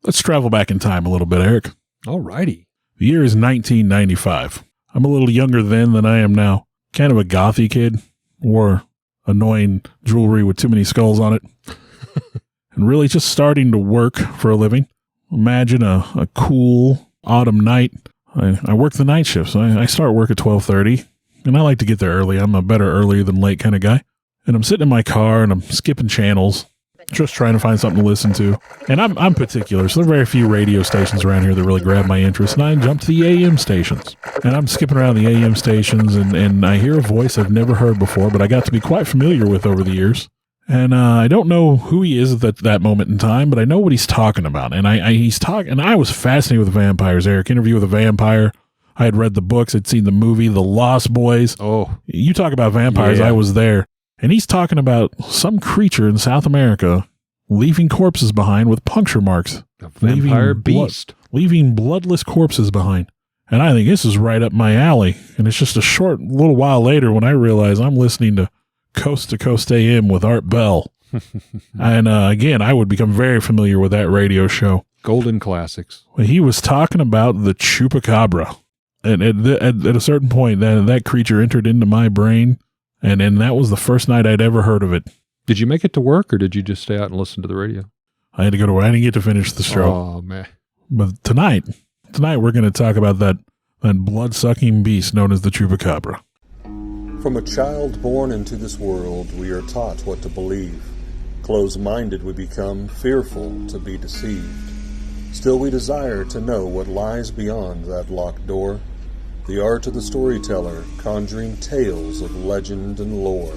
Let's travel back in time a little bit, Eric. All righty. The year is 1995. I'm a little younger then than I am now. Kind of a gothy kid. Wore annoying jewelry with too many skulls on it. And really just starting to work for a living. Imagine a cool autumn night. I work the night shift, so I start work at 12:30. And I like to get there early. I'm a better early than late kind of guy. And I'm sitting in my car and I'm skipping channels, just trying to find something to listen to. And I'm particular, so there are very few radio stations around here that really grab my interest. And I jump to the AM stations. And I'm skipping around the AM stations, and I hear a voice I've never heard before, but I got to be quite familiar with over the years. And I don't know who he is at that moment in time, but I know what he's talking about. And I was fascinated with vampires, Eric. Interview with a Vampire. I had read the books. I'd seen the movie, The Lost Boys. Oh. You talk about vampires, yeah. I was there. And he's talking about some creature in South America leaving corpses behind with puncture marks. A vampire beast. Leaving bloodless corpses behind. And I think this is right up my alley. And it's just a short little while later when I realize I'm listening to Coast to Coast AM with Art Bell. And again, I would become very familiar with that radio show. Golden classics. He was talking about the Chupacabra. And at a certain point, that creature entered into my brain. And that was the first night I'd ever heard of it. Did you make it to work, or did you just stay out and listen to the radio? I had to go to work. I didn't get to finish the show. Oh, man. But tonight we're going to talk about that blood-sucking beast known as the Chupacabra. From a child born into this world, we are taught what to believe. Closed-minded we become, fearful to be deceived. Still we desire to know what lies beyond that locked door. The art of the storyteller, conjuring tales of legend and lore.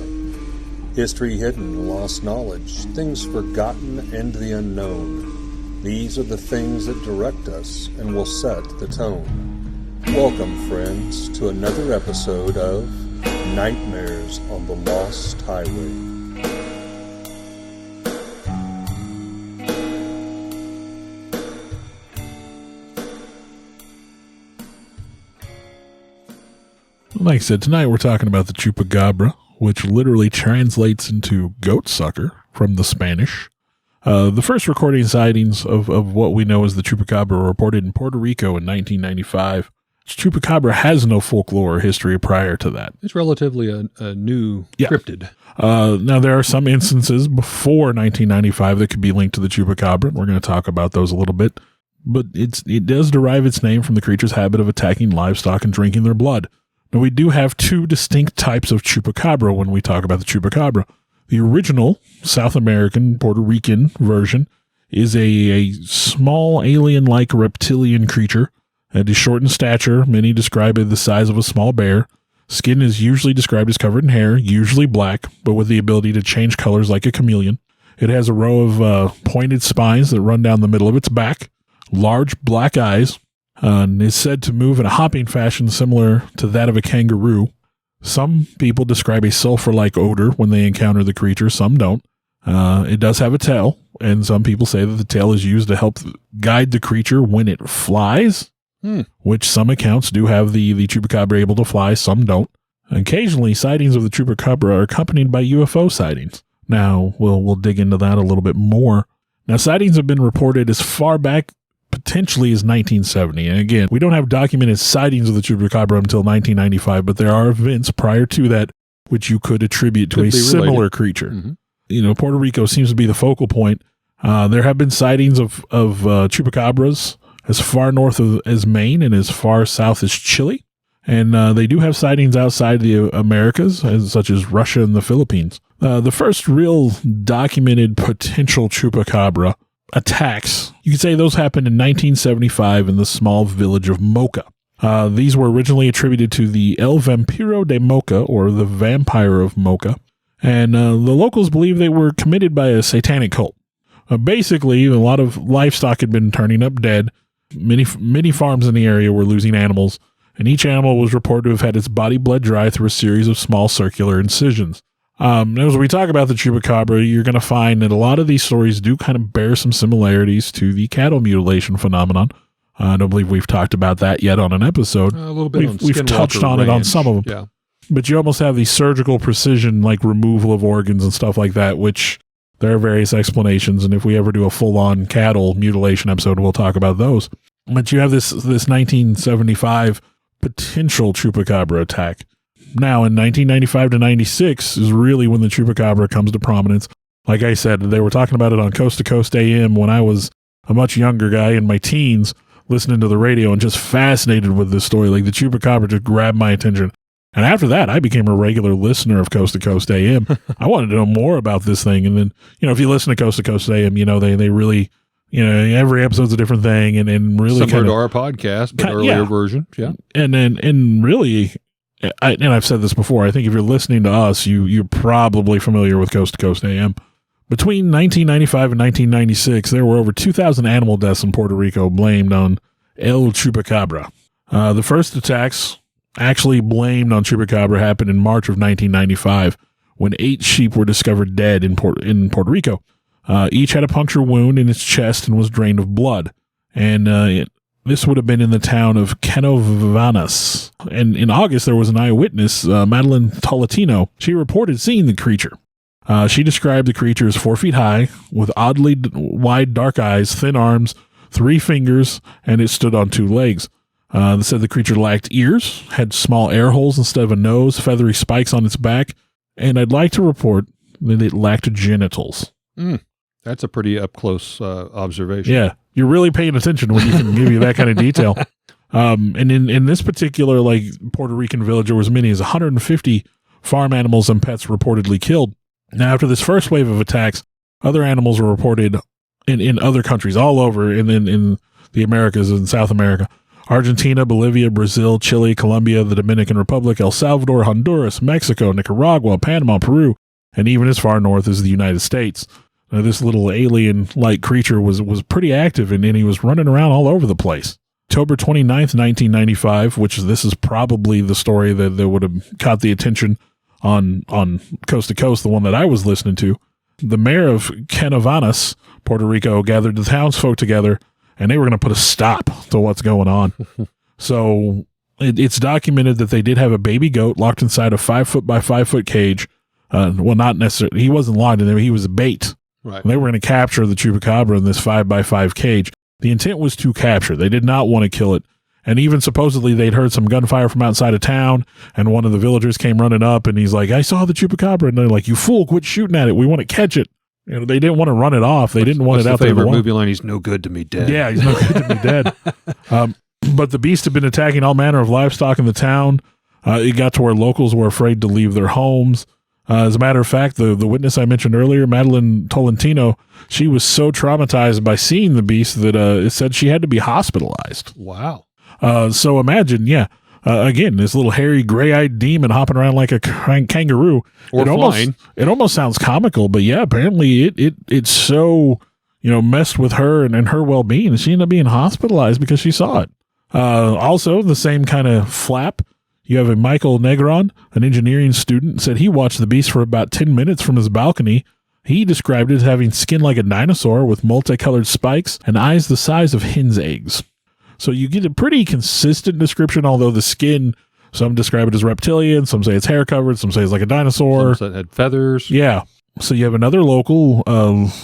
History hidden, lost knowledge, things forgotten and the unknown. These are the things that direct us and will set the tone. Welcome, friends, to another episode of Nightmares on the Lost Highway. Like I said, tonight we're talking about the Chupacabra, which literally translates into goat sucker from the Spanish. The first recording sightings of what we know as the Chupacabra were reported in Puerto Rico in 1995. Chupacabra has no folklore or history prior to that. It's relatively a new cryptid. Now, there are some instances before 1995 that could be linked to the Chupacabra. We're going to talk about those a little bit. But it does derive its name from the creature's habit of attacking livestock and drinking their blood. Now, we do have two distinct types of Chupacabra when we talk about the Chupacabra. The original South American, Puerto Rican version is a small alien-like reptilian creature. It is short in stature. Many describe it the size of a small bear. Skin is usually described as covered in hair, usually black, but with the ability to change colors like a chameleon. It has a row of pointed spines that run down the middle of its back, large black eyes, and is said to move in a hopping fashion similar to that of a kangaroo. Some people describe a sulfur-like odor when they encounter the creature. Some don't. It does have a tail, and some people say that the tail is used to help guide the creature when it flies, which some accounts do have the Chupacabra able to fly, some don't. Occasionally, sightings of the Chupacabra are accompanied by UFO sightings. Now, we'll dig into that a little bit more. Now, sightings have been reported as far back potentially as 1970. And again, we don't have documented sightings of the Chupacabra until 1995, but there are events prior to that which you could attribute to a similar creature. Mm-hmm. You know, Puerto Rico seems to be the focal point. There have been sightings of Chupacabras as far north as Maine and as far south as Chile. And they do have sightings outside the Americas, such as Russia and the Philippines. The first real documented potential Chupacabra attacks, you could say those happened in 1975 in the small village of Mocha. These were originally attributed to the El Vampiro de Mocha, or the Vampire of Mocha, and the locals believe they were committed by a satanic cult. Basically, a lot of livestock had been turning up dead. Many farms in the area were losing animals, and each animal was reported to have had its body bled dry through a series of small circular incisions. As we talk about the Chupacabra, you're going to find that a lot of these stories do kind of bear some similarities to the cattle mutilation phenomenon. I don't believe we've talked about that yet on an episode. A little bit we've touched on it on some of them. Yeah. But you almost have the surgical precision, like removal of organs and stuff like that, which There are various explanations, and if we ever do a full-on cattle mutilation episode, we'll talk about those. But you have this 1975 potential Chupacabra attack. Now, in 1995 to 96 is really when the Chupacabra comes to prominence. Like I said, they were talking about it on Coast to Coast AM when I was a much younger guy in my teens, listening to the radio and just fascinated with this story. Like, the Chupacabra just grabbed my attention. And after that, I became a regular listener of Coast to Coast AM. I wanted to know more about this thing. And then, if you listen to Coast AM, they really, every episode's a different thing and really similar to our podcast, but earlier version. Yeah. And really, I've said this before, I think if you're listening to us, you're probably familiar with Coast to Coast AM. Between 1995 and 1996, there were over 2,000 animal deaths in Puerto Rico blamed on El Chupacabra. The first attacks actually blamed on Chupacabra happened in March of 1995 when 8 sheep were discovered dead in Puerto Rico. Each had a puncture wound in its chest and was drained of blood. And this would have been in the town of Canovanas. And in August, there was an eyewitness, Madeline Tolentino. She reported seeing the creature. She described the creature as 4 feet high, with oddly wide dark eyes, thin arms, 3 fingers, and it stood on 2 legs. They said the creature lacked ears, had small air holes instead of a nose, feathery spikes on its back, and I'd like to report that it lacked genitals. That's a pretty up-close observation. Yeah, you're really paying attention when you can give you that kind of detail. And in this particular Puerto Rican village, there was as many as 150 farm animals and pets reportedly killed. Now, after this first wave of attacks, other animals were reported in other countries all over, in the Americas and South America. Argentina, Bolivia, Brazil, Chile, Colombia, the Dominican Republic, El Salvador, Honduras, Mexico, Nicaragua, Panama, Peru, and even as far north as the United States. Now, this little alien-like creature was pretty active, and he was running around all over the place. October 29th, 1995, which this is probably the story that would have caught the attention on Coast to Coast, the one that I was listening to. The mayor of Canovanas, Puerto Rico, gathered the townsfolk together, and they were going to put a stop to what's going on. So it's documented that they did have a baby goat locked inside a 5 foot by 5 foot cage. Well, not necessarily. He wasn't locked in there. He was a bait. Right. And they were going to capture the Chupacabra in this 5 by 5 cage. The intent was to capture. They did not want to kill it. And even supposedly they'd heard some gunfire from outside of town, and one of the villagers came running up, and he's like, "I saw the Chupacabra." And they're like, "You fool, quit shooting at it. We want to catch it." They didn't want to run it off. They didn't want it out there. Favorite movie line? He's no good to me dead. Yeah, he's no good to me dead. But the beast had been attacking all manner of livestock in the town. It got to where locals were afraid to leave their homes. As a matter of fact, the witness I mentioned earlier, Madeline Tolentino, she was so traumatized by seeing the beast that it said she had to be hospitalized. Wow. So imagine, again, this little hairy, gray-eyed demon hopping around like a kangaroo. Or flying. It almost sounds comical, but yeah, apparently it so, messed with her and her well-being, and she ended up being hospitalized because she saw it. Also, the same kind of flap, you have a Michael Negron, an engineering student, said he watched the beast for about 10 minutes from his balcony. He described it as having skin like a dinosaur with multicolored spikes and eyes the size of hen's eggs. So you get a pretty consistent description, although the skin, some describe it as reptilian, some say it's hair covered, some say it's like a dinosaur. Some said it had feathers. Yeah. So you have another local,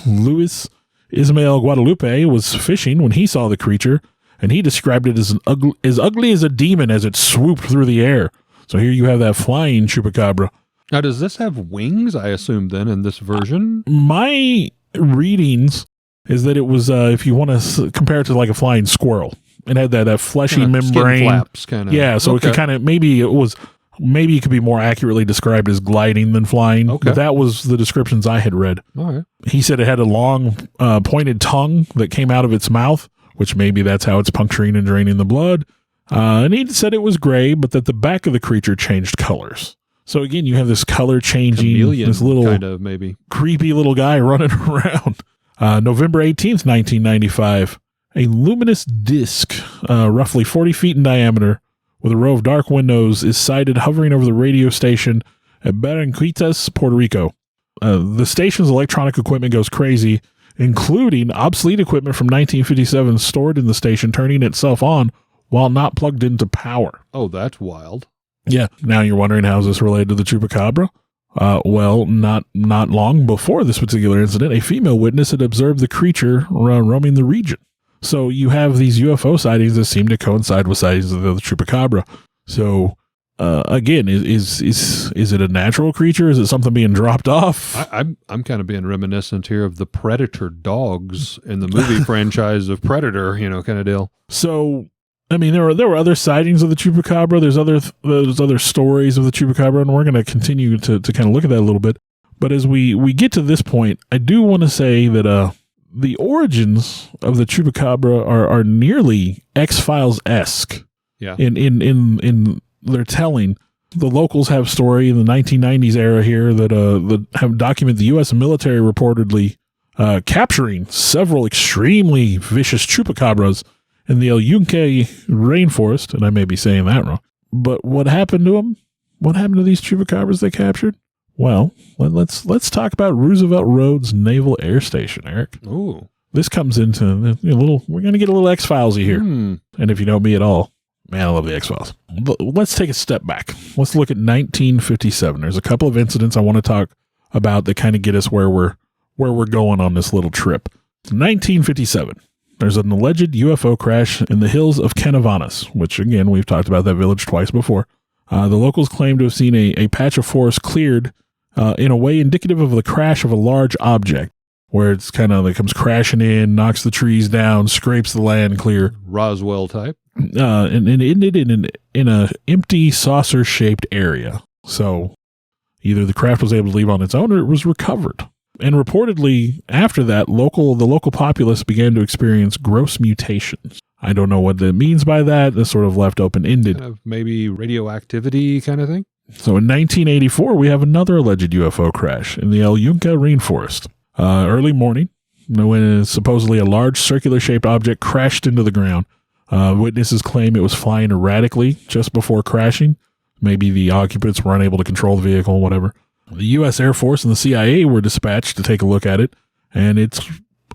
Luis Ismael Guadalupe, was fishing when he saw the creature, and he described it as as ugly as a demon as it swooped through the air. So here you have that flying Chupacabra. Now, does this have wings, I assume, then, in this version? My readings is that it was, if you want to compare it to like a flying squirrel, it had that fleshy Kinda membrane. Skin flaps, kind of. Yeah, so it could kind of, maybe it could be more accurately described as gliding than flying. Okay. But that was the descriptions I had read. All right. He said it had a long, pointed tongue that came out of its mouth, which maybe that's how it's puncturing and draining the blood. And he said it was gray, but that the back of the creature changed colors. So again, you have this color changing, Chameleon, this little kind of, maybe creepy little guy running around. November 18th, 1995, a luminous disc, roughly 40 feet in diameter, with a row of dark windows, is sighted hovering over the radio station at Barranquitas, Puerto Rico. The station's electronic equipment goes crazy, including obsolete equipment from 1957 stored in the station, turning itself on while not plugged into power. Oh, that's wild. Yeah. Now you're wondering, how is this related to the Chupacabra? Well, not long before this particular incident, a female witness had observed the creature roaming the region. So you have these UFO sightings that seem to coincide with sightings of the Chupacabra. So again, is it a natural creature? Is it something being dropped off? I'm kind of being reminiscent here of the Predator dogs in the movie franchise of Predator, kind of deal. So, I mean, there were other sightings of the Chupacabra. There's other stories of the Chupacabra, and we're going to continue to kind of look at that a little bit. But as we get to this point, I do want to say that the origins of the Chupacabra are nearly X-Files-esque. Yeah. In their telling. The locals have story in the 1990s era here that have documented the U.S. military reportedly capturing several extremely vicious Chupacabras in the El Yunque rainforest, and I may be saying that wrong. But what happened to them? What happened to these Chupacabras they captured? Well, let's talk about Roosevelt Roads Naval Air Station, Eric. Ooh. This comes into we're going to get a little X-Filesy here. And if you know me at all, man, I love the X-Files. But let's take a step back. Let's look at 1957. There's a couple of incidents I want to talk about that kind of get us where we're going on this little trip. 1957. There's an alleged UFO crash in the hills of Canavanas, which, again, we've talked about that village twice before. The locals claim to have seen a patch of forest cleared in a way indicative of the crash of a large object, where it's kind of like comes crashing in, knocks the trees down, scrapes the land clear. Roswell type. And it ended in a empty saucer-shaped area. So either the craft was able to leave on its own or it was recovered. And reportedly, after that, the local populace began to experience gross mutations. I don't know what that means by that. That's sort of left open-ended. Kind of maybe radioactivity kind of thing? So in 1984, we have another alleged UFO crash in the El Yunque rainforest. Early morning, when supposedly a large circular-shaped object crashed into the ground. Witnesses claim it was flying erratically just before crashing. Maybe the occupants were unable to control the vehicle, whatever. The U.S. Air Force and the CIA were dispatched to take a look at it, and it's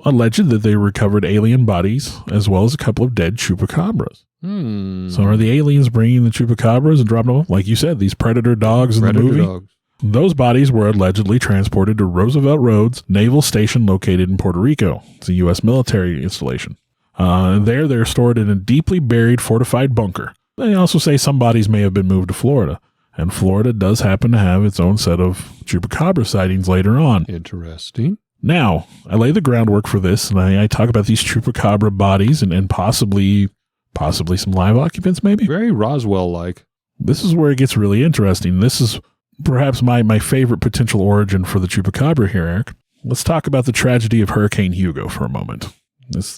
alleged that they recovered alien bodies as well as a couple of dead Chupacabras. So are the aliens bringing the Chupacabras and dropping them off? Like you said, these Predator dogs in the movie? Dogs. Those bodies were allegedly transported to Roosevelt Roads Naval Station located in Puerto Rico. It's a U.S. military installation. They're stored in a deeply buried fortified bunker. They also say some bodies may have been moved to Florida. And Florida does happen to have its own set of Chupacabra sightings later on. Interesting. Now, I lay the groundwork for this, and I talk about these Chupacabra bodies and possibly some live occupants, maybe? Very Roswell-like. This is where it gets really interesting. This is perhaps my favorite potential origin for the Chupacabra here, Eric. Let's talk about the tragedy of Hurricane Hugo for a moment.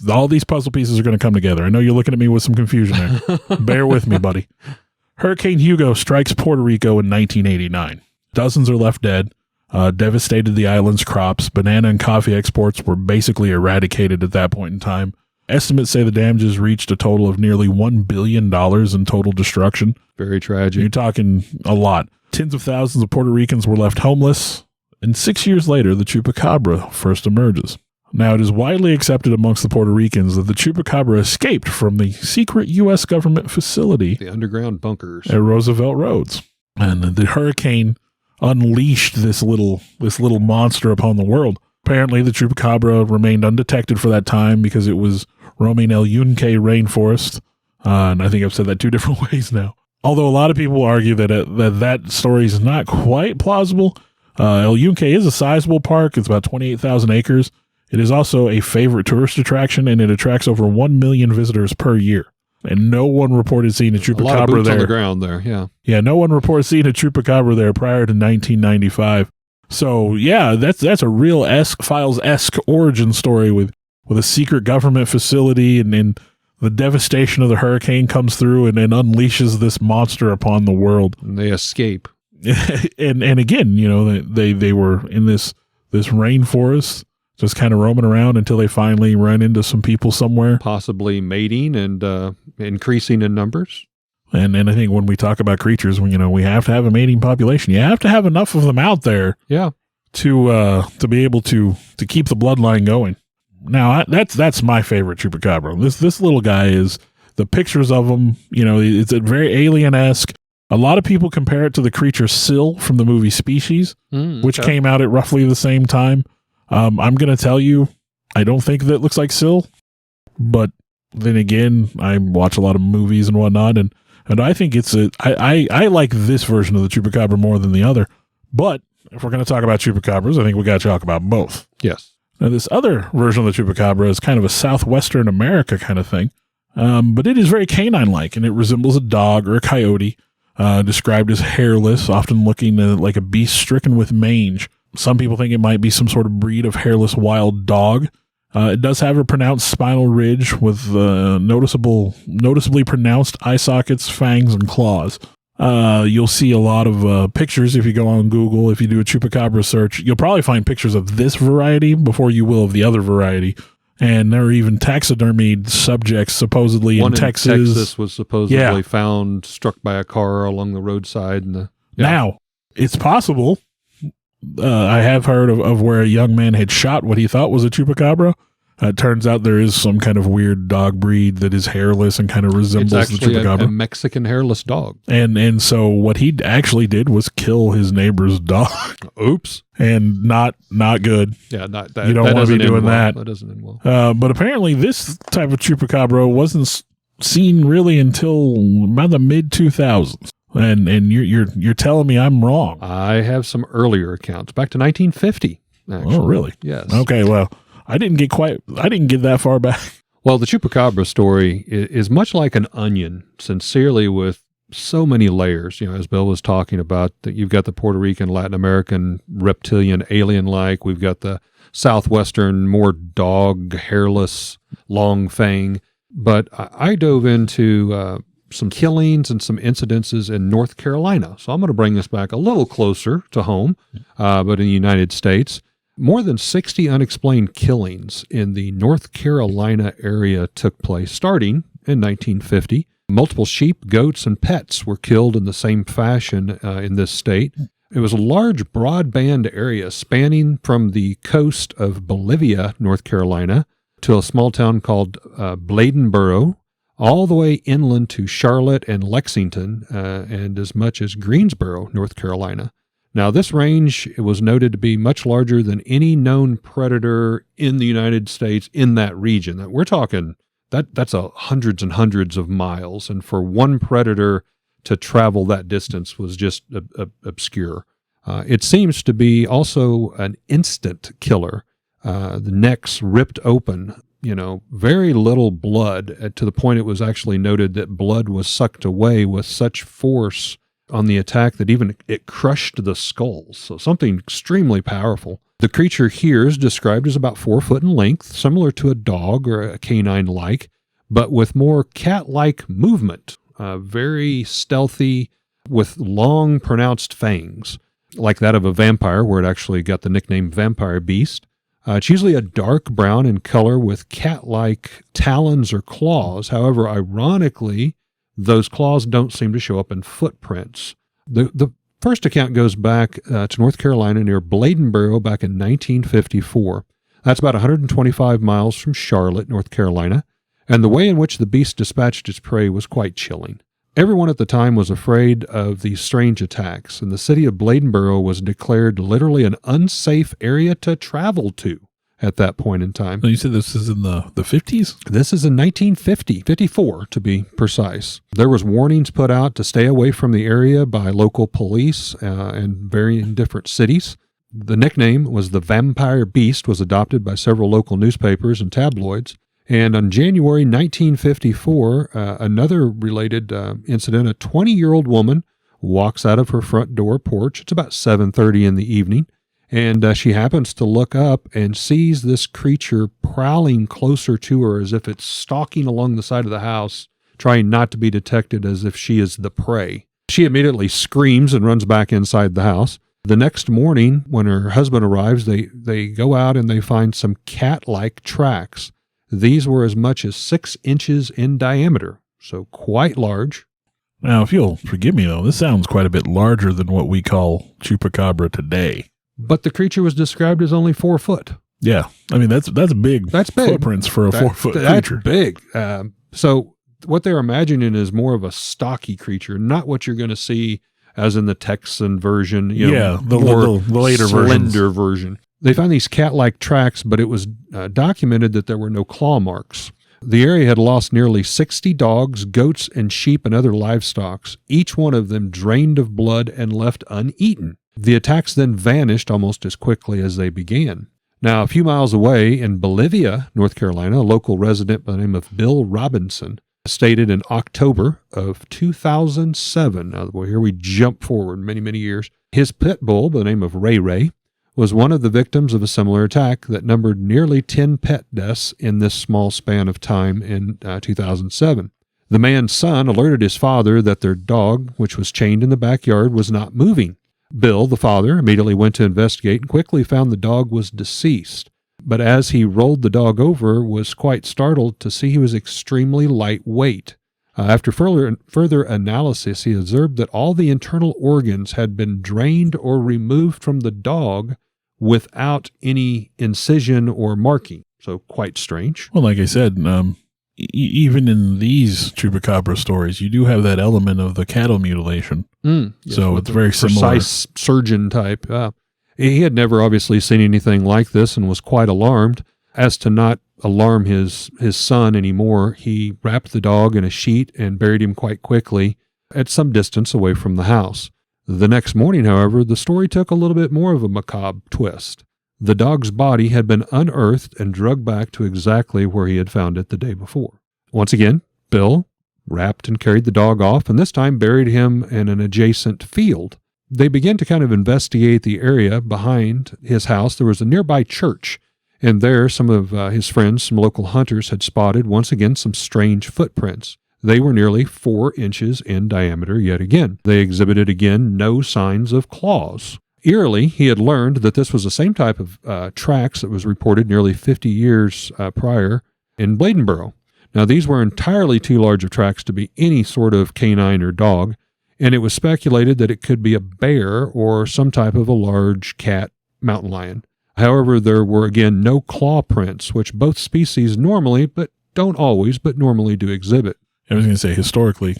All these puzzle pieces are going to come together. I know you're looking at me with some confusion there. Bear with me, buddy. Hurricane Hugo strikes Puerto Rico in 1989. Dozens are left dead, devastated the island's crops. Banana and coffee exports were basically eradicated at that point in time. Estimates say the damages reached a total of nearly $1 billion in total destruction. Very tragic. You're talking a lot. Tens of thousands of Puerto Ricans were left homeless. And 6 years later, the Chupacabra first emerges. Now, it is widely accepted amongst the Puerto Ricans that the Chupacabra escaped from the secret U.S. government facility. The underground bunkers. At Roosevelt Roads. And the hurricane unleashed this little monster upon the world. Apparently, the Chupacabra remained undetected for that time because it was roaming El Yunque rainforest. And I think I've said that two different ways now. Although a lot of people argue that story is not quite plausible. El Yunque is a sizable park. It's about 28,000 acres. It is also a favorite tourist attraction, and it attracts over 1 million visitors per year. And no one reported seeing a Chupacabra there. A lot of boots there. On the ground there, yeah. Yeah, no one reported seeing a Chupacabra there prior to 1995. So, yeah, that's a real X-Files-esque origin story with a secret government facility, and the devastation of the hurricane comes through and unleashes this monster upon the world. And they escape. and again, they were in this rainforest, just kind of roaming around until they finally ran into some people somewhere. Possibly mating and increasing in numbers. And I think when we talk about creatures, we have to have a mating population. You have to have enough of them out there, yeah, to be able to keep the bloodline going. Now that's my favorite Chupacabra. This little guy is the pictures of him. It's a very alien-esque. A lot of people compare it to the creature Syl from the movie Species, which came out at roughly the same time. I'm going to tell you, I don't think that looks like Syl, but then again, I watch a lot of movies and whatnot, and I think I like this version of the Chupacabra more than the other. But if we're going to talk about Chupacabras, I think we got to talk about both. Yes. Now, this other version of the Chupacabra is kind of a Southwestern America kind of thing, but it is very canine-like, and it resembles a dog or a coyote, described as hairless, often looking like a beast stricken with mange. Some people think it might be some sort of breed of hairless wild dog. It does have a pronounced spinal ridge with noticeably pronounced eye sockets, fangs, and claws. You'll see a lot of pictures if you go on Google. If you do a Chupacabra search, you'll probably find pictures of this variety before you will of the other variety. And there are even taxidermied subjects supposedly in Texas. Texas was supposedly found struck by a car along the roadside. Now, it's possible. I have heard of where a young man had shot what he thought was a Chupacabra. It turns out there is some kind of weird dog breed that is hairless and kind of resembles the Chupacabra. A Mexican hairless dog. And so what he actually did was kill his neighbor's dog. Oops. And not good. Yeah, not that. You don't want to be doing that. That doesn't end well. But apparently this type of Chupacabra wasn't seen really until about the mid-2000s. And you're telling me I'm wrong. I have some earlier accounts back to 1950. Actually. Oh, really? Yes. Okay. Well, I didn't get that far back. Well, the Chupacabra story is much like an onion, sincerely with so many layers. As Bill was talking about, that you've got the Puerto Rican, Latin American, reptilian, alien-like. We've got the Southwestern, more dog, hairless, long fang. But I dove into some killings and some incidences in North Carolina. So I'm going to bring this back a little closer to home, but in the United States. More than 60 unexplained killings in the North Carolina area took place starting in 1950. Multiple sheep, goats, and pets were killed in the same fashion in this state. It was a large broadband area spanning from the coast of Bolivia, North Carolina, to a small town called Bladenboro, all the way inland to Charlotte and Lexington, and as much as Greensboro, North Carolina. Now, this range was noted to be much larger than any known predator in the United States in that region. We're talking that's hundreds and hundreds of miles, and for one predator to travel that distance was just obscure. It seems to be also an instant killer. The necks ripped open, very little blood, to the point it was actually noted that blood was sucked away with such force on the attack that even it crushed the skulls. So something extremely powerful. The creature here is described as about 4 foot in length, similar to a dog or a canine-like, but with more cat-like movement, very stealthy, with long, pronounced fangs, like that of a vampire, where it actually got the nickname vampire beast. It's usually a dark brown in color with cat-like talons or claws. However, ironically, those claws don't seem to show up in footprints. The first account goes back to North Carolina near Bladenboro back in 1954. That's about 125 miles from Charlotte, North Carolina, and the way in which the beast dispatched its prey was quite chilling. Everyone at the time was afraid of these strange attacks, and the city of Bladenboro was declared literally an unsafe area to travel to at that point in time. You said this is in the 50s? This is in 1954 to be precise. There was warnings put out to stay away from the area by local police in varying different cities. The nickname was the Vampire Beast, was adopted by several local newspapers and tabloids. And on January 1954, another related incident, a 20-year-old woman walks out of her front door porch. It's about 7:30 in the evening. And she happens to look up and sees this creature prowling closer to her as if it's stalking along the side of the house, trying not to be detected as if she is the prey. She immediately screams and runs back inside the house. The next morning, when her husband arrives, they go out and they find some cat-like tracks. These were as much as 6 inches in diameter, so quite large. Now, if you'll forgive me, though, this sounds quite a bit larger than what we call Chupacabra today. But the creature was described as only 4 foot. Yeah. I mean, that's big. That's big. Footprints for a 4 foot creature. That's big. So what they're imagining is more of a stocky creature, not what you're going to see as in the Texan version. The later slender version. They found these cat-like tracks, but it was documented that there were no claw marks. The area had lost nearly 60 dogs, goats, and sheep and other livestock, each one of them drained of blood and left uneaten. The attacks then vanished almost as quickly as they began. Now, a few miles away in Bolivia, North Carolina, a local resident by the name of Bill Robinson stated in October of 2007, now here we jump forward many, many years, his pit bull by the name of Ray Ray was one of the victims of a similar attack that numbered nearly 10 pet deaths in this small span of time in 2007. The man's son alerted his father that their dog, which was chained in the backyard, was not moving. Bill, the father, immediately went to investigate and quickly found the dog was deceased. But as he rolled the dog over, was quite startled to see he was extremely lightweight. After further analysis, he observed that all the internal organs had been drained or removed from the dog without any incision or marking. So quite strange. Well, like I said, even in these Chupacabra stories, you do have that element of the cattle mutilation. Yes, so it's very similar. Precise surgeon type. He had never obviously seen anything like this and was quite alarmed. As to not alarm his son anymore, he wrapped the dog in a sheet and buried him quite quickly at some distance away from the house. The next morning, however, the story took a little bit more of a macabre twist. The dog's body had been unearthed and dragged back to exactly where he had found it the day before. Once again, Bill wrapped and carried the dog off, and this time buried him in an adjacent field. They began to kind of investigate the area behind his house. There was a nearby church, and there some of his friends, some local hunters, had spotted, once again, some strange footprints. They were nearly 4 inches in diameter yet again. They exhibited again no signs of claws. Eerily, he had learned that this was the same type of tracks that was reported nearly 50 years prior in Bladenboro. Now, these were entirely too large of tracks to be any sort of canine or dog, and it was speculated that it could be a bear or some type of a large cat, mountain lion. However, there were again no claw prints, which both species normally, but don't always, but normally do exhibit. I was going to say historically,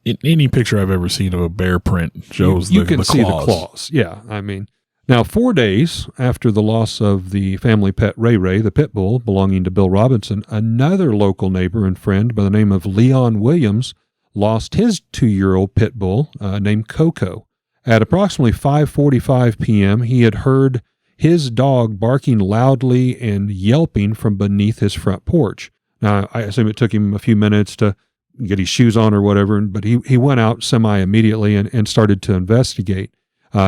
in any picture I've ever seen of a bear print shows you the can claws. see the claws. Yeah, I mean, now 4 days after the loss of the family pet Ray Ray, the pit bull belonging to Bill Robinson, another local neighbor and friend by the name of Leon Williams lost his 2-year-old pit bull named Coco. At approximately 5:45 p.m., he had heard his dog barking loudly and yelping from beneath his front porch. Now, I assume it took him a few minutes to get his shoes on or whatever, but he went out semi-immediately and started to investigate.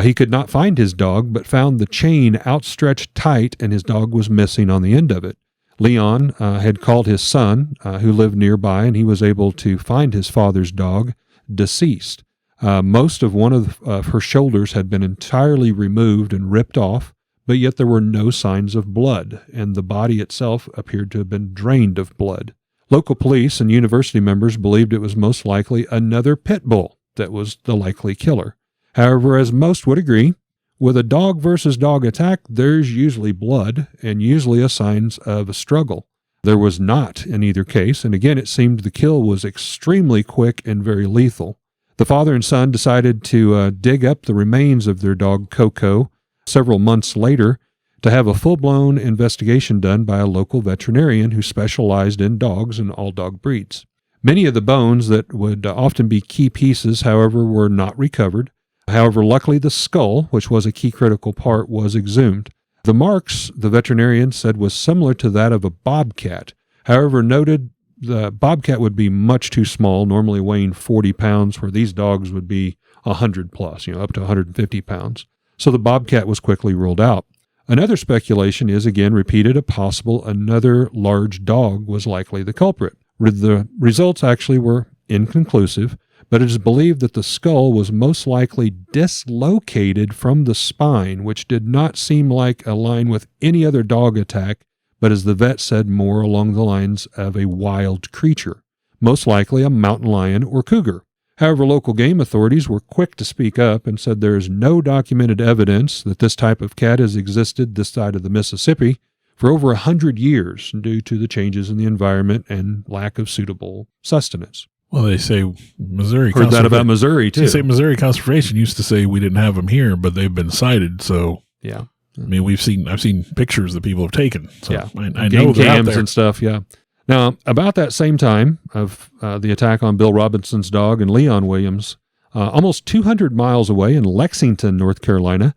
He could not find his dog, but found the chain outstretched tight, and his dog was missing on the end of it. Leon had called his son, who lived nearby, and he was able to find his father's dog deceased. Most of one of her shoulders had been entirely removed and ripped off, but yet there were no signs of blood, and the body itself appeared to have been drained of blood. Local police and university members believed it was most likely another pit bull that was the likely killer. However, as most would agree, with a dog versus dog attack, there's usually blood and usually a signs of a struggle. There was not in either case, and again, it seemed the kill was extremely quick and very lethal. The father and son decided to dig up the remains of their dog Coco several months later to have a full-blown investigation done by a local veterinarian who specialized in dogs and all dog breeds. Many of the bones that would often be key pieces, however, were not recovered. However, luckily the skull, which was a key critical part, was exhumed. The marks, the veterinarian said, was similar to that of a bobcat. However, noted the bobcat would be much too small, normally weighing 40 pounds, where these dogs would be 100 plus, up to 150 pounds. So the bobcat was quickly ruled out. Another speculation is, again repeated, another large dog was likely the culprit. The results actually were inconclusive, but it is believed that the skull was most likely dislocated from the spine, which did not seem like a line with any other dog attack, but as the vet said, more along the lines of a wild creature, most likely a mountain lion or cougar. However, local game authorities were quick to speak up and said there is no documented evidence that this type of cat has existed this side of the Mississippi, for over 100 years due to the changes in the environment and lack of suitable sustenance. Well, they say Missouri. Heard that about Missouri, too. They say Missouri Conservation used to say we didn't have them here, but they've been cited. So, yeah. I mean, I've seen pictures that people have taken. So yeah. I Game know they're out cams there. and stuff, yeah. Now, about that same time of the attack on Bill Robinson's dog and Leon Williams, almost 200 miles away in Lexington, North Carolina,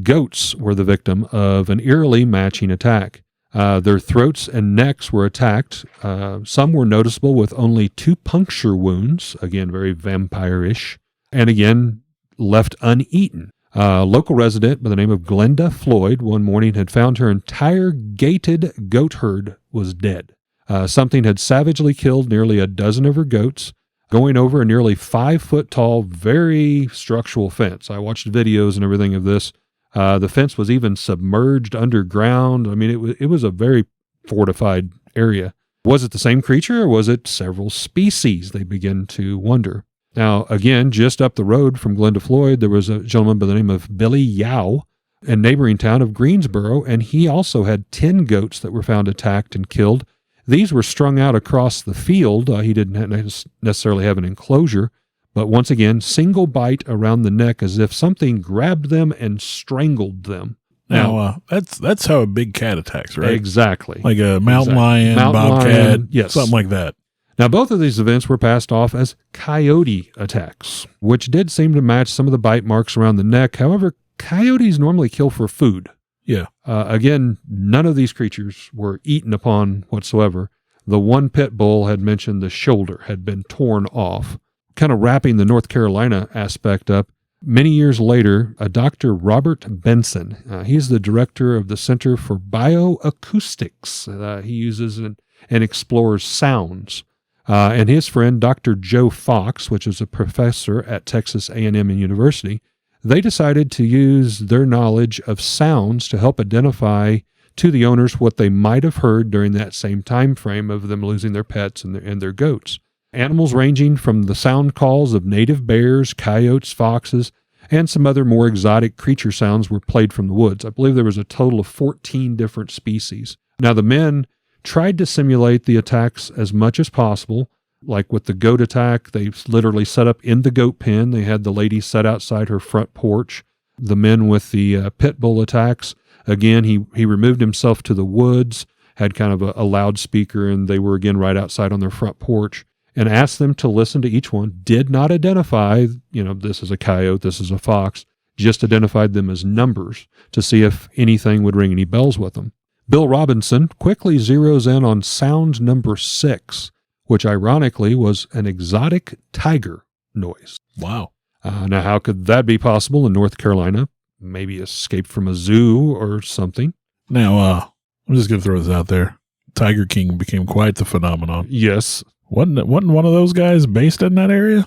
goats were the victim of an eerily matching attack. Their throats and necks were attacked. Some were noticeable with only 2 puncture wounds, again, very vampire-ish, and again, left uneaten. A local resident by the name of Glenda Floyd one morning had found her entire gated goat herd was dead. Something had savagely killed nearly a dozen of her goats, going over a nearly 5-foot-tall, very structural fence. I watched videos and everything of this. The fence was even submerged underground. I mean, it was a very fortified area. Was it the same creature or was it several species? They begin to wonder. Now, again, just up the road from Glenda Floyd, there was a gentleman by the name of Billy Yao, a neighboring town of Greensboro, and he also had 10 goats that were found attacked and killed. These were strung out across the field. He didn't necessarily have an enclosure. But once again, single bite around the neck as if something grabbed them and strangled them. Now, that's how a big cat attacks, right? Exactly. Like a mountain lion, bobcat, yes. something like that. Now, both of these events were passed off as coyote attacks, which did seem to match some of the bite marks around the neck. However, coyotes normally kill for food. Yeah. Again, none of these creatures were eaten upon whatsoever. The one pit bull had mentioned the shoulder had been torn off. Kind of wrapping the North Carolina aspect up, many years later, a Dr. Robert Benson, he's the director of the Center for Bioacoustics. He uses and explores sounds. And his friend, Dr. Joe Fox, which is a professor at Texas A&M University, they decided to use their knowledge of sounds to help identify to the owners what they might have heard during that same time frame of them losing their pets and their goats. Animals ranging from the sound calls of native bears, coyotes, foxes, and some other more exotic creature sounds were played from the woods. I believe there was a total of 14 different species. Now, the men tried to simulate the attacks as much as possible. Like with the goat attack, they literally set up in the goat pen. They had the lady set outside her front porch. The men with the pit bull attacks, again, he removed himself to the woods, had kind of a loudspeaker, and they were again right outside on their front porch, and asked them to listen to each one, did not identify, this is a coyote, this is a fox, just identified them as numbers to see if anything would ring any bells with them. Bill Robinson quickly zeroes in on sound number 6, which ironically was an exotic tiger noise. Wow. Now, how could that be possible in North Carolina? Maybe escaped from a zoo or something. Now, I'm just going to throw this out there. Tiger King became quite the phenomenon. Yes. Wasn't one of those guys based in that area?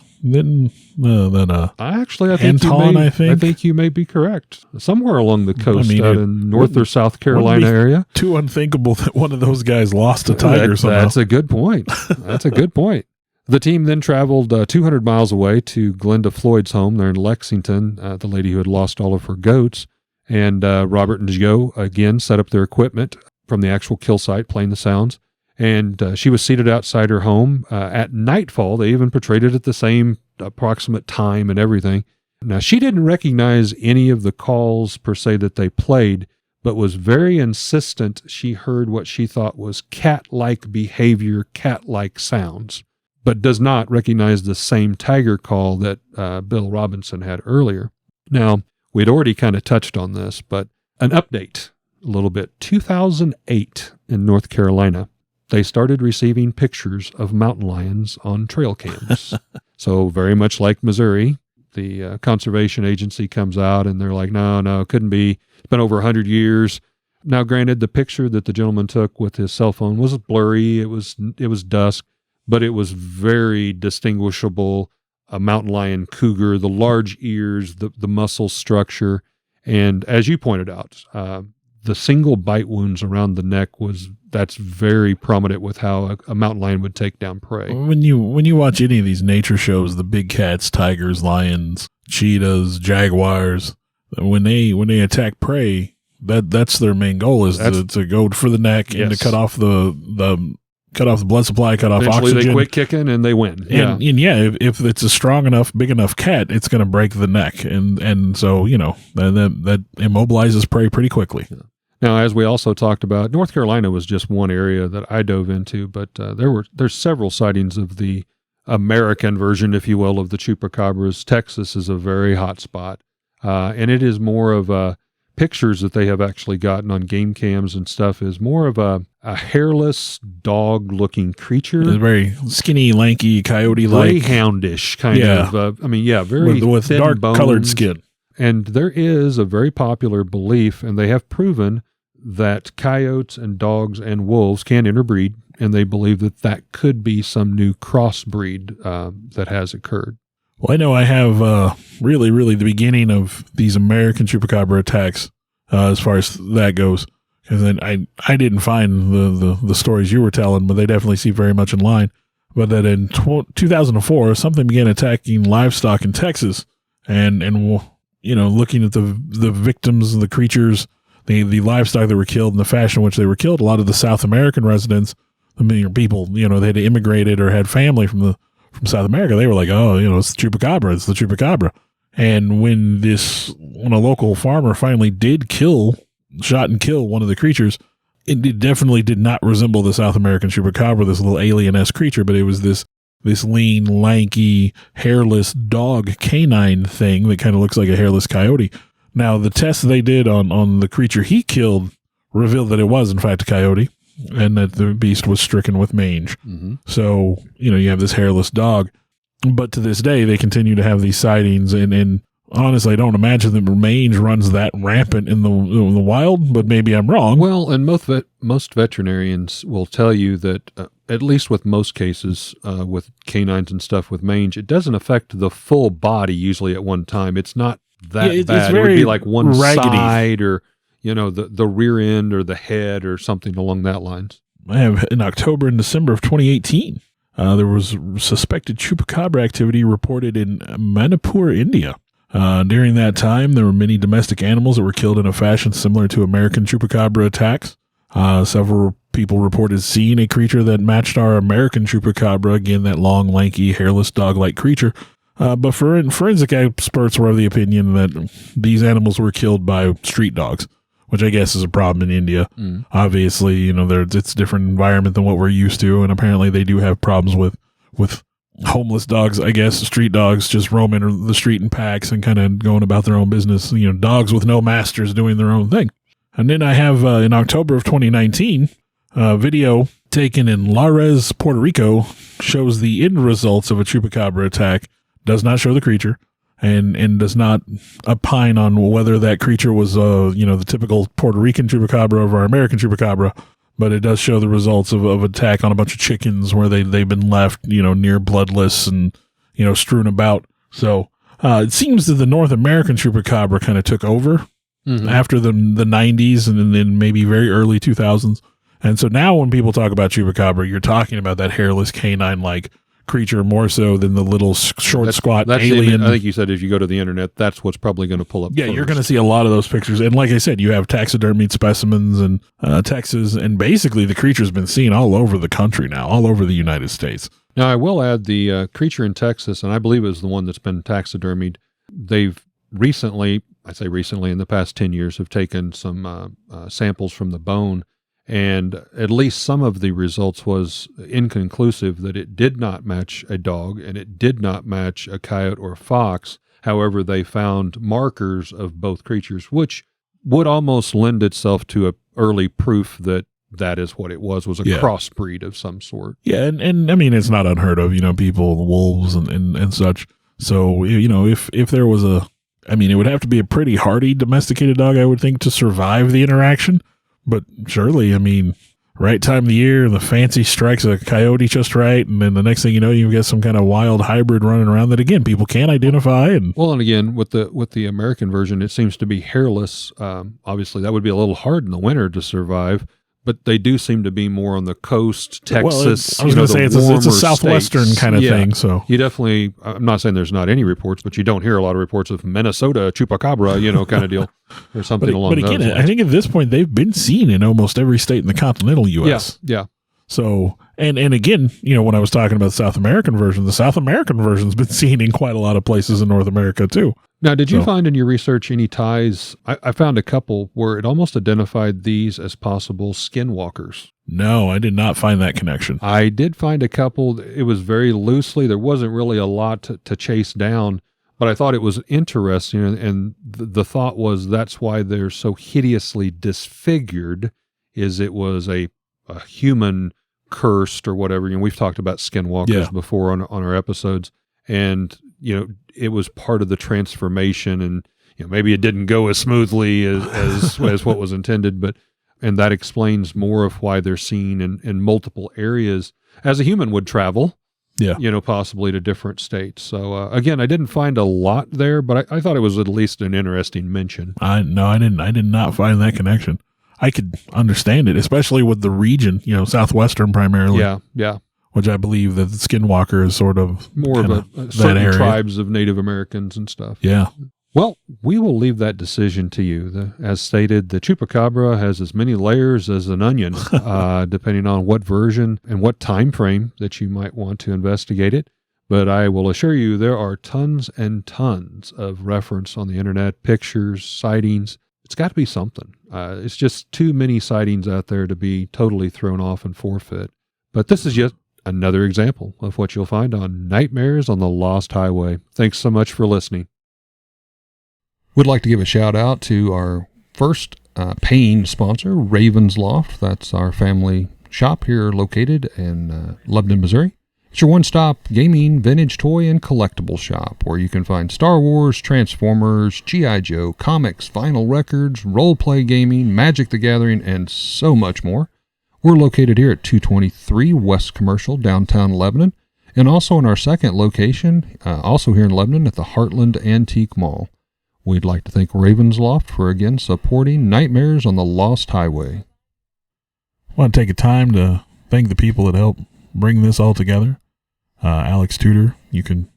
I think you may be correct. Somewhere along the coast, out in North or South Carolina area. Too unthinkable that one of those guys lost a tiger somehow. That's a good point. That's a good point. The team then traveled 200 miles away to Glenda Floyd's home there in Lexington, the lady who had lost all of her goats. And Robert and Joe, again, set up their equipment from the actual kill site, playing the sounds. And she was seated outside her home at nightfall. They even portrayed it at the same approximate time and everything. Now, she didn't recognize any of the calls per se that they played, but was very insistent she heard what she thought was cat-like behavior, cat-like sounds, but does not recognize the same tiger call that Bill Robinson had earlier. Now, we'd already kind of touched on this, but an update a little bit. 2008 in North Carolina, they started receiving pictures of mountain lions on trail cams. So very much like Missouri, the conservation agency comes out and they're like, no, it couldn't be. It's been over 100 years. Now, granted, the picture that the gentleman took with his cell phone was blurry. It was dusk, but it was very distinguishable. A mountain lion cougar, the large ears, the muscle structure. And as you pointed out, the single bite wounds around the neck that's very prominent with how a mountain lion would take down prey. When you watch any of these nature shows, the big cats, tigers, lions, cheetahs, jaguars, when they attack prey, That's their main goal is to go for the neck and to cut off the blood supply, cut off Eventually oxygen. They quit kicking and they win. And if it's a strong enough, big enough cat, it's going to break the neck, and so that immobilizes prey pretty quickly. Yeah. Now, as we also talked about, North Carolina was just one area that I dove into, but there's several sightings of the American version, if you will, of the chupacabras. Texas is a very hot spot, and it is more of pictures that they have actually gotten on game cams and stuff is more of a hairless dog-looking creature. It's very skinny, lanky, coyote-like. Greyhoundish kind of. Very with thin dark-colored skin. And there is a very popular belief, and they have proven that coyotes and dogs and wolves can interbreed, and they believe that could be some new crossbreed that has occurred. Well, I know I have really the beginning of these American chupacabra attacks as far as that goes. Because then I didn't find the stories you were telling, but they definitely seem very much in line. But that in 2004, something began attacking livestock in Texas, and looking at the victims, the creatures, the livestock that were killed, and the fashion in which they were killed, a lot of the South American residents, people, they had immigrated or had family from South America, they were like, it's the chupacabra. And when a local farmer finally did shot and kill one of the creatures, it definitely did not resemble the South American chupacabra, this little alien-esque creature, but it was this lean, lanky, hairless dog canine thing that kind of looks like a hairless coyote. Now, the test they did on the creature he killed revealed that it was, in fact, a coyote, and that the beast was stricken with mange. Mm-hmm. So, you have this hairless dog. But to this day, they continue to have these sightings, and honestly, I don't imagine that mange runs that rampant in the wild, but maybe I'm wrong. Well, and most veterinarians will tell you that, at least with most cases, with canines and stuff with mange, it doesn't affect the full body usually at one time. It's not that bad. It would be like one raggedy side or, the rear end or the head or something along that lines. I have in October and December of 2018, there was suspected chupacabra activity reported in Manipur, India. During that time, there were many domestic animals that were killed in a fashion similar to American chupacabra attacks. Several people reported seeing a creature that matched our American chupacabra, again, that long, lanky, hairless dog-like creature. But forensic experts were of the opinion that these animals were killed by street dogs, which I guess is a problem in India. Mm. Obviously, it's a different environment than what we're used to, and apparently they do have problems with homeless dogs, I guess, street dogs just roaming the street in packs and kind of going about their own business, dogs with no masters doing their own thing. And then I have, in October of 2019, a video taken in Lares, Puerto Rico, shows the end results of a chupacabra attack, does not show the creature, and does not opine on whether that creature was, the typical Puerto Rican chupacabra or our American chupacabra. But it does show the results of attack on a bunch of chickens where they've been left, near bloodless and, strewn about. So it seems that the North American chupacabra kind of took over after the 90s and then maybe very early 2000s. And so now when people talk about chupacabra, you're talking about that hairless canine-like creature more so than the little squat alien. I think you said if you go to the internet, that's what's probably going to pull up. Yeah, first. You're going to see a lot of those pictures. And like I said, you have taxidermied specimens in Texas, and basically the creature's been seen all over the country now, all over the United States. Now, I will add the creature in Texas, and I believe it was the one that's been taxidermied. They've recently, in the past 10 years, have taken some samples from the bone, and at least some of the results was inconclusive that it did not match a dog and it did not match a coyote or a fox. However, they found markers of both creatures, which would almost lend itself to a early proof that is what it was a crossbreed of some sort. Yeah, and I mean, it's not unheard of, people, wolves and such. So, if there was it would have to be a pretty hardy domesticated dog, I would think, to survive the interaction. But surely, right time of the year, the fancy strikes a coyote just right, and then the next thing you know, you've got some kind of wild hybrid running around that, again, people can't identify. And again, with the American version, it seems to be hairless. Obviously, that would be a little hard in the winter to survive, but they do seem to be more on the coast, Texas. I was going to say it's a southwestern states. kind of thing. So you definitely, I'm not saying there's not any reports, but you don't hear a lot of reports of Minnesota Chupacabra, kind of deal, or something along those lines. I think at this point they've been seen in almost every state in the continental U.S. Yeah. So, and again, when I was talking about the South American version's been seen in quite a lot of places in North America too. Now, did you find in your research any ties? I found a couple where it almost identified these as possible skinwalkers. No, I did not find that connection. I did find a couple. It was very loosely. There wasn't really a lot to chase down, but I thought it was interesting. And the thought was that's why they're so hideously disfigured, is it was a human cursed or whatever. We've talked about skinwalkers before on our episodes. And, it was part of the transformation, and maybe it didn't go as smoothly as what was intended, and that explains more of why they're seen in multiple areas as a human would travel, possibly to different states. So again, I didn't find a lot there, but I thought it was at least an interesting mention. I did not find that connection. I could understand it, especially with the region, southwestern primarily. Yeah. Which I believe that the Skinwalker is sort of more of certain tribes of Native Americans and stuff. Yeah. Well, we will leave that decision to you. As stated, the Chupacabra has as many layers as an onion, depending on what version and what time frame that you might want to investigate it. But I will assure you there are tons and tons of reference on the internet, pictures, sightings. It's got to be something. It's just too many sightings out there to be totally thrown off and forfeit. But this is just another example of what you'll find on Nightmares on the Lost Highway. Thanks so much for listening. Would like to give a shout out to our first paying sponsor, Raven's Loft. That's our family shop here located in Lebanon, Missouri. It's your one-stop gaming, vintage toy, and collectible shop where you can find Star Wars, Transformers, G.I. Joe, comics, vinyl records, role-play gaming, Magic the Gathering, and so much more. We're located here at 223 West Commercial, downtown Lebanon, and also in our second location, also here in Lebanon at the Heartland Antique Mall. We'd like to thank Raven's Loft for, again, supporting Nightmares on the Lost Highway. I want to take a time to thank the people that helped bring this all together. Alex Tudor, you can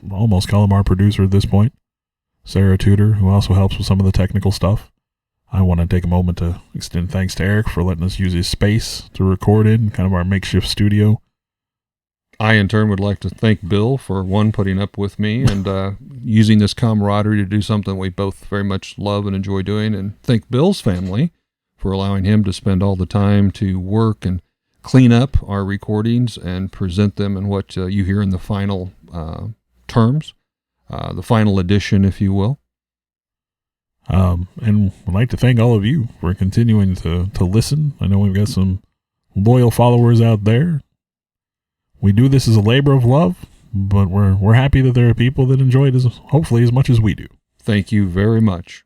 almost call him our producer at this point. Sarah Tudor, who also helps with some of the technical stuff. I want to take a moment to extend thanks to Eric for letting us use his space to record in, kind of our makeshift studio. I, in turn, would like to thank Bill for, one, putting up with me and using this camaraderie to do something we both very much love and enjoy doing, and thank Bill's family for allowing him to spend all the time to work and clean up our recordings and present them in what you hear in the final terms, the final edition, if you will. And I'd like to thank all of you for continuing to listen. I know we've got some loyal followers out there. We do this as a labor of love, but we're happy that there are people that enjoy it hopefully as much as we do. Thank you very much.